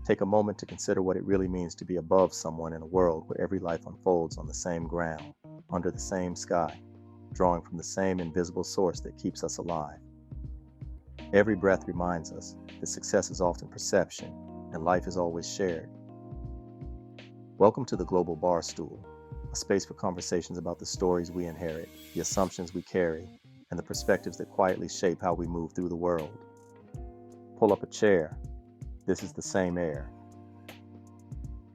Take a moment to consider what it really means to be above someone in a world where every life unfolds on the same ground, under the same sky, drawing from the same invisible source that keeps us alive. Every breath reminds us that success is often perception and life is always shared. Welcome to the Global Barstool, a space for conversations about the stories we inherit, the assumptions we carry, and the perspectives that quietly shape how we move through the world. Pull up a chair. This is the same air.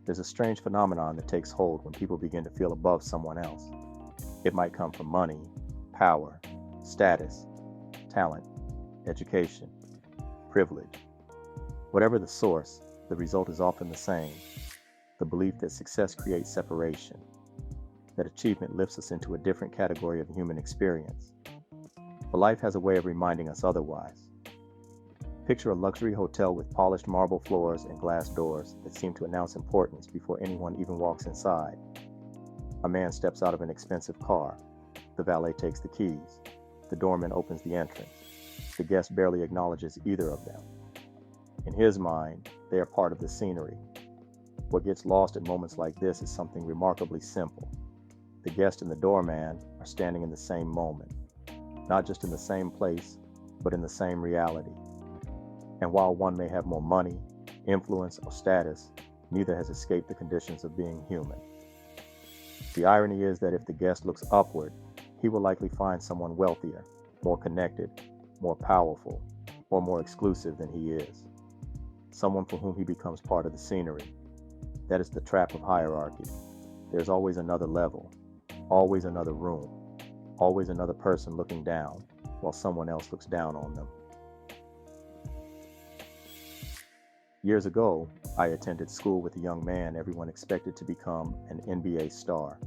There's a strange phenomenon that takes hold when people begin to feel above someone else. It might come from money, power, status, talent, education, privilege. Whatever the source, the result is often the same. The belief that success creates separation, that achievement lifts us into a different category of human experience. But life has a way of reminding us otherwise. Picture a luxury hotel with polished marble floors and glass doors that seem to announce importance before anyone even walks inside. A man steps out of an expensive car. The valet takes the keys. The doorman opens the entrance. The guest barely acknowledges either of them. In his mind, they are part of the scenery. What gets lost at moments like this is something remarkably simple. The guest and the doorman are standing in the same moment, not just in the same place, but in the same reality. And while one may have more money, influence, or status, neither has escaped the conditions of being human. The irony is that if the guest looks upward, he will likely find someone wealthier, more connected, more powerful, or more exclusive than he is. Someone for whom he becomes part of the scenery. That is the trap of hierarchy. There's always another level, always another room, always another person looking down, while someone else looks down on them. Years ago, I attended school with a young man everyone expected to become an NBA star.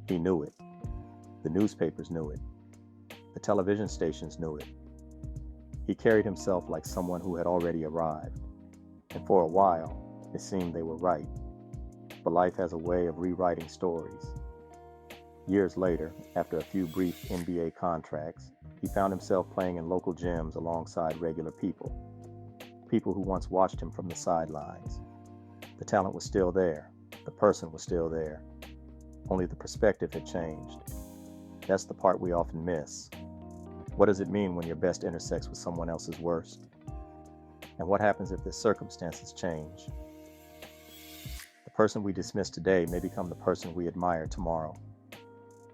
He knew it. The newspapers knew it. The television stations knew it. He carried himself like someone who had already arrived. And for a while, it seemed they were right. But life has a way of rewriting stories. Years later, after a few brief NBA contracts, he found himself playing in local gyms alongside regular people. People who once watched him from the sidelines. The talent was still there. The person was still there. Only the perspective had changed. That's the part we often miss. What does it mean when your best intersects with someone else's worst? And what happens if the circumstances change? The person we dismiss today may become the person we admire tomorrow.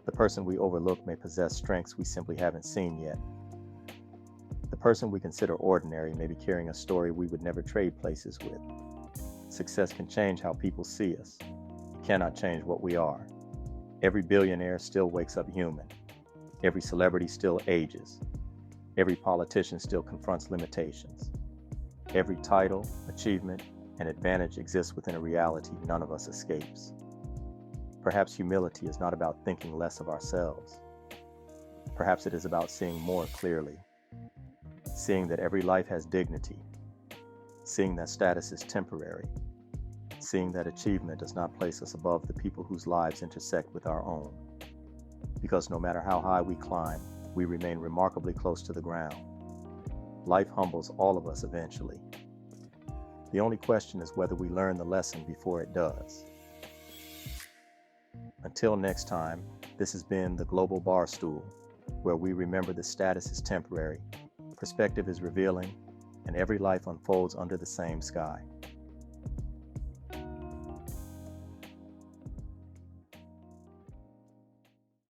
The person we overlook may possess strengths we simply haven't seen yet. The person we consider ordinary may be carrying a story we would never trade places with. Success can change how people see us. It cannot change what we are. Every billionaire still wakes up human. Every celebrity still ages. Every politician still confronts limitations. Every title, achievement, and advantage exists within a reality none of us escapes. Perhaps humility is not about thinking less of ourselves. Perhaps it is about seeing more clearly. Seeing that every life has dignity. Seeing that status is temporary. Seeing that achievement does not place us above the people whose lives intersect with our own. Because no matter how high we climb, we remain remarkably close to the ground. Life humbles all of us eventually. The only question is whether we learn the lesson before it does. Until next time, this has been the Global Barstool, where we remember that status is temporary, perspective is revealing, and every life unfolds under the same sky.